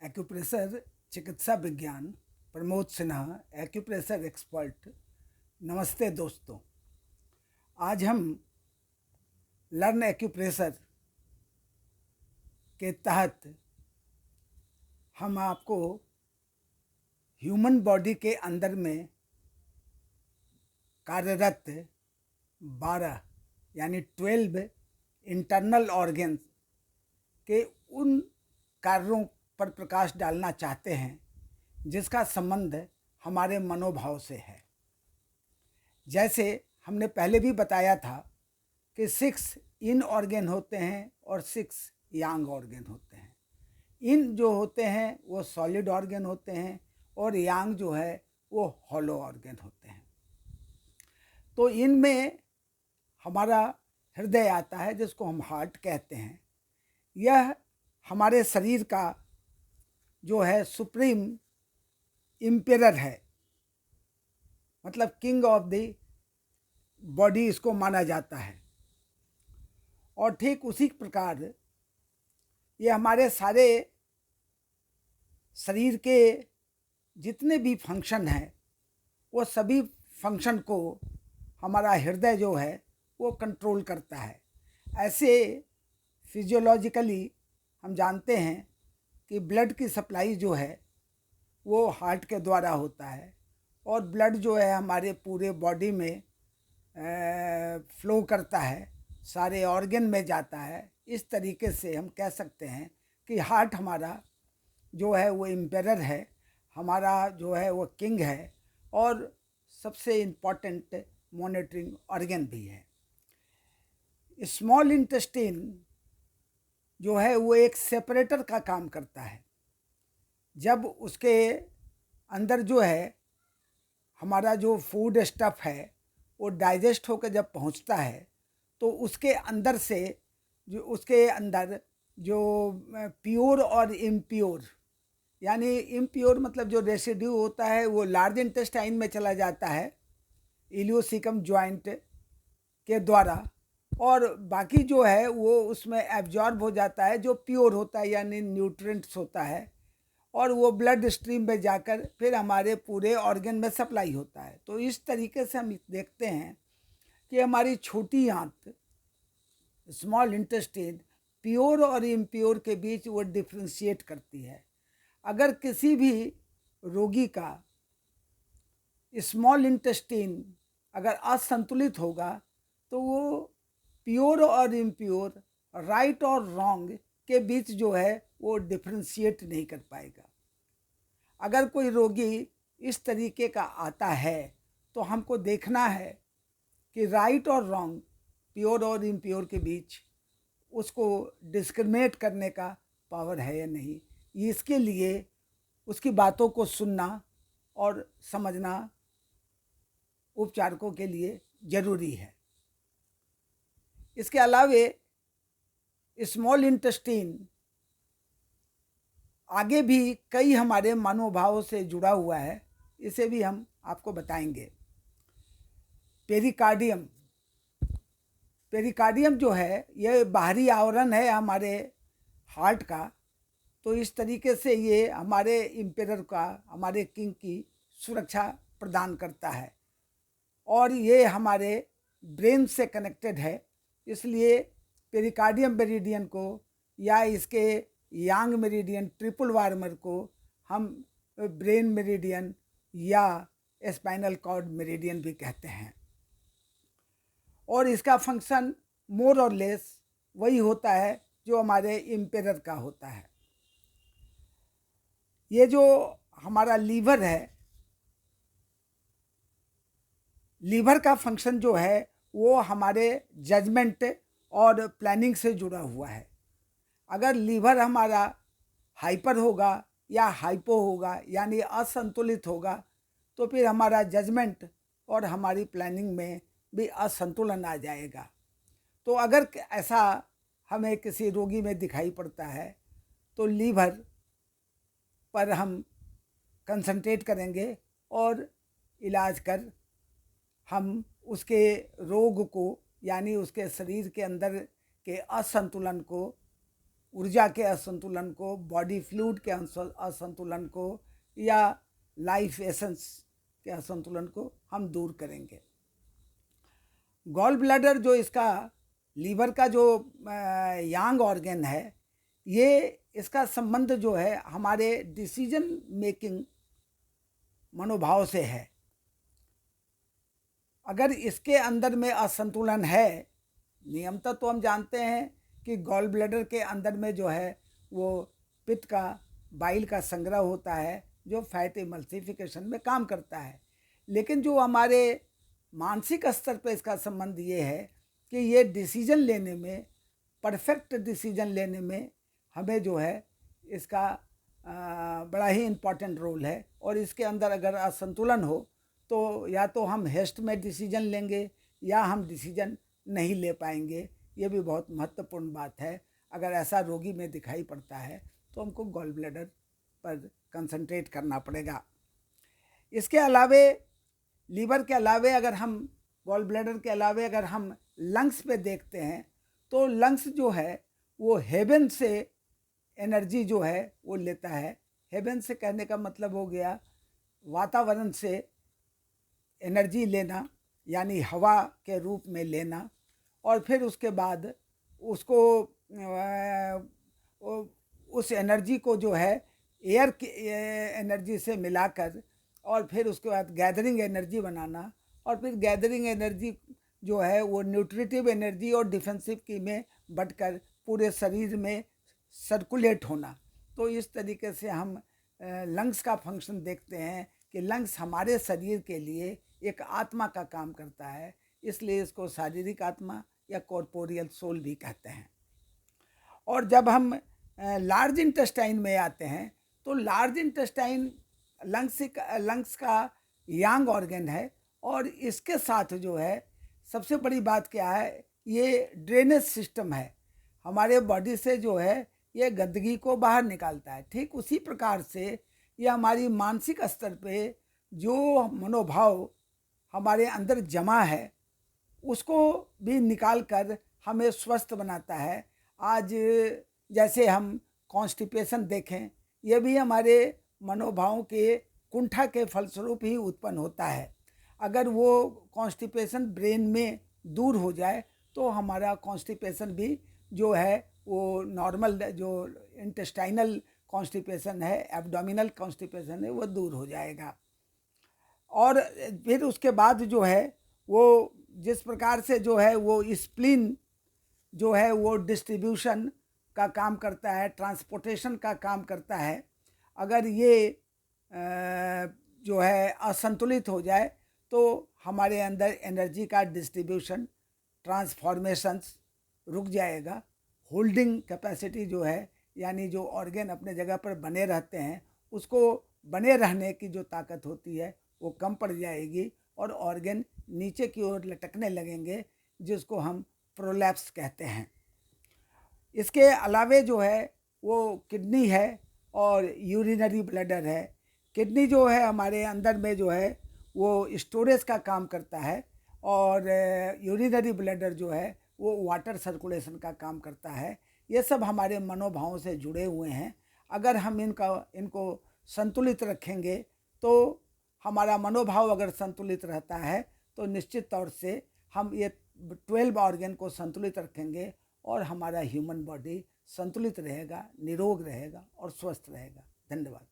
Acupressure चिकित्सा विज्ञान Pramod Sinha acupressure expert. नमस्ते दोस्तों, आज हम लर्न एक्यूप्रेशर के तहत हम आपको ह्यूमन बॉडी के अंदर में कार्यरत 12 यानी 12 इंटरनल ऑर्गन्स के उन कार्यों पर प्रकाश डालना चाहते हैं जिसका संबंध हमारे मनोभाव से है। जैसे हमने पहले भी बताया था कि 6 इन ऑर्गन होते हैं और 6 यांग ऑर्गन होते हैं। इन जो होते हैं वो सॉलिड ऑर्गन होते हैं और यांग जो है वो हॉलो ऑर्गन होते हैं। तो इनमें हमारा हृदय आता है जिसको हम हार्ट कहते हैं। यह हमारे शरीर का जो है सुप्रीम इम्पेरर है, मतलब किंग ऑफ द बॉडी इसको माना जाता है। और ठीक उसी प्रकार ये हमारे सारे शरीर के जितने भी फंक्शन हैं वो सभी फंक्शन को हमारा हृदय जो है वो कंट्रोल करता है। ऐसे फिजियोलॉजिकली हम जानते हैं कि ब्लड की सप्लाई जो है वो हार्ट के द्वारा होता है और ब्लड जो है हमारे पूरे बॉडी में फ्लो करता है, सारे ऑर्गन में जाता है। इस तरीके से हम कह सकते हैं कि हार्ट हमारा जो है वो एम्पेरर है, हमारा जो है वो किंग है और सबसे इम्पॉर्टेंट मॉनिटरिंग ऑर्गन भी है। स्मॉल इंटेस्टाइन जो है वो एक सेपरेटर का काम करता है। जब उसके अंदर जो है हमारा जो फूड स्टफ है वो डाइजेस्ट होकर जब पहुंचता है तो उसके अंदर से उसके अंदर जो प्योर और इम्प्योर, यानी इम्प्योर मतलब जो रेसिड्यू होता है वो लार्ज इंटेस्टाइन में चला जाता है इलियोसिकम जॉइंट के द्वारा, और बाकी जो है वो उसमें एब्जॉर्ब हो जाता है जो प्योर होता है यानी न्यूट्रिएंट्स होता है, और वो ब्लड स्ट्रीम में जाकर फिर हमारे पूरे ऑर्गन में सप्लाई होता है। तो इस तरीके से हम देखते हैं कि हमारी छोटी आंत स्मॉल इंटेस्टाइन प्योर और इम्प्योर के बीच वो डिफ्रेंशिएट करती है। अगर किसी भी रोगी का स्मॉल इंटेस्टाइन अगर असंतुलित होगा तो वो प्योर और इम्प्योर, राइट और रॉन्ग के बीच जो है वो डिफ्रेंशिएट नहीं कर पाएगा। अगर कोई रोगी इस तरीके का आता है तो हमको देखना है कि राइट और रॉन्ग, प्योर और इम्प्योर के बीच उसको डिस्क्रिमिनेट करने का पावर है या नहीं। इसके लिए उसकी बातों को सुनना और समझना उपचारकों के लिए ज़रूरी है। इसके अलावे स्मॉल इंटेस्टाइन आगे भी कई हमारे मनोभावों से जुड़ा हुआ है, इसे भी हम आपको बताएंगे। पेरिकार्डियम, पेरिकार्डियम जो है ये बाहरी आवरण है हमारे हार्ट का। तो इस तरीके से ये हमारे इम्पेरर का, हमारे किंग की सुरक्षा प्रदान करता है और ये हमारे ब्रेन से कनेक्टेड है। इसलिए पेरिकार्डियम मेरिडियन को या इसके यांग मेरिडियन ट्रिपल वार्मर को हम ब्रेन मेरिडियन या स्पाइनल कॉर्ड मेरिडियन भी कहते हैं। और इसका फंक्शन मोर और लेस वही होता है जो हमारे इम्पेरर का होता है। ये जो हमारा लीवर है, लीवर का फंक्शन जो है वो हमारे जजमेंट और प्लानिंग से जुड़ा हुआ है। अगर लीवर हमारा हाइपर होगा या हाइपो होगा यानी असंतुलित होगा तो फिर हमारा जजमेंट और हमारी प्लानिंग में भी असंतुलन आ जाएगा। तो अगर ऐसा हमें किसी रोगी में दिखाई पड़ता है तो लीवर पर हम कंसंट्रेट करेंगे और इलाज कर हम उसके रोग को यानी उसके शरीर के अंदर के असंतुलन को ऊर्जा के असंतुलन को, बॉडी फ्लूइड के असंतुलन को या लाइफ एसेंस के असंतुलन को हम दूर करेंगे। गॉल ब्लैडर जो इसका लीवर का जो यांग ऑर्गन है, ये इसका संबंध जो है हमारे डिसीजन मेकिंग मनोभाव से है। अगर इसके अंदर में असंतुलन है, नियमतः तो हम जानते हैं कि गॉल ब्लैडर के अंदर में जो है वो पित्त का, बाइल का संग्रह होता है जो फैट इमल्सिफिकेशन में काम करता है। लेकिन जो हमारे मानसिक स्तर पर इसका संबंध ये है कि ये डिसीजन लेने में, परफेक्ट डिसीजन लेने में हमें जो है इसका बड़ा ही इम्पॉर्टेंट रोल है। और इसके अंदर अगर असंतुलन हो तो या तो हम हेस्ट में डिसीजन लेंगे या हम डिसीजन नहीं ले पाएंगे। ये भी बहुत महत्वपूर्ण बात है। अगर ऐसा रोगी में दिखाई पड़ता है तो हमको गॉल ब्लैडर पर कंसंट्रेट करना पड़ेगा। इसके अलावे, लीवर के अलावे, अगर हम गॉल ब्लैडर के अलावे अगर हम लंग्स पे देखते हैं तो लंग्स जो है वो हेवन से एनर्जी जो है वो लेता है। हेवन से कहने का मतलब हो गया वातावरण से एनर्जी लेना, यानी हवा के रूप में लेना, और फिर उसके बाद उसको उस एनर्जी को जो है एयर की एनर्जी से मिलाकर और फिर उसके बाद गैदरिंग एनर्जी बनाना, और फिर गैदरिंग एनर्जी जो है वो न्यूट्रिटिव एनर्जी और डिफेंसिव की में बटकर पूरे शरीर में सर्कुलेट होना। तो इस तरीके से हम लंग्स का फंक्शन देखते हैं कि लंग्स हमारे शरीर के लिए एक आत्मा का काम करता है, इसलिए इसको शारीरिक आत्मा या कॉर्पोरियल सोल भी कहते हैं। और जब हम लार्ज इंटेस्टाइन में आते हैं तो लार्ज इंटेस्टाइन लंग्स का यांग ऑर्गन है, और इसके साथ जो है सबसे बड़ी बात क्या है, ये ड्रेनेज सिस्टम है। हमारे बॉडी से जो है ये गंदगी को बाहर निकालता है। ठीक उसी प्रकार से ये हमारी मानसिक स्तर पे जो मनोभाव हमारे अंदर जमा है उसको भी निकाल कर हमें स्वस्थ बनाता है। आज जैसे हम कॉन्स्टिपेशन देखें, ये भी हमारे मनोभावों के कुंठा के फलस्वरूप ही उत्पन्न होता है। अगर वो कॉन्स्टिपेशन ब्रेन में दूर हो जाए तो हमारा कॉन्स्टिपेशन भी जो है वो नॉर्मल, जो इंटेस्टाइनल कॉन्स्टिपेशन है, एब्डोमिनल कॉन्स्टिपेशन है, वो दूर हो जाएगा। और फिर उसके बाद जो है वो जिस प्रकार से जो है वो स्प्लीन जो है वो डिस्ट्रीब्यूशन का काम करता है, ट्रांसपोर्टेशन का काम करता है। अगर ये जो है असंतुलित हो जाए तो हमारे अंदर एनर्जी का डिस्ट्रीब्यूशन, ट्रांसफॉर्मेशंस रुक जाएगा। होल्डिंग कैपेसिटी जो है, यानी जो ऑर्गन अपने जगह पर बने रहते हैं उसको बने रहने की जो ताकत होती है वो कम पड़ जाएगी और ऑर्गन नीचे की ओर लटकने लगेंगे, जिसको हम प्रोलैप्स कहते हैं। इसके अलावे जो है वो किडनी है और यूरिनरी ब्लैडर है। किडनी जो है हमारे अंदर में जो है वो स्टोरेज का काम करता है, और यूरिनरी ब्लैडर जो है वो वाटर सर्कुलेशन का काम करता है। ये सब हमारे मनोभावों से जुड़े हुए हैं। अगर हम इनको संतुलित रखेंगे तो हमारा मनोभाव अगर संतुलित रहता है तो निश्चित तौर से हम ये 12 ऑर्गन को संतुलित रखेंगे और हमारा ह्यूमन बॉडी संतुलित रहेगा, निरोग रहेगा और स्वस्थ रहेगा। धन्यवाद।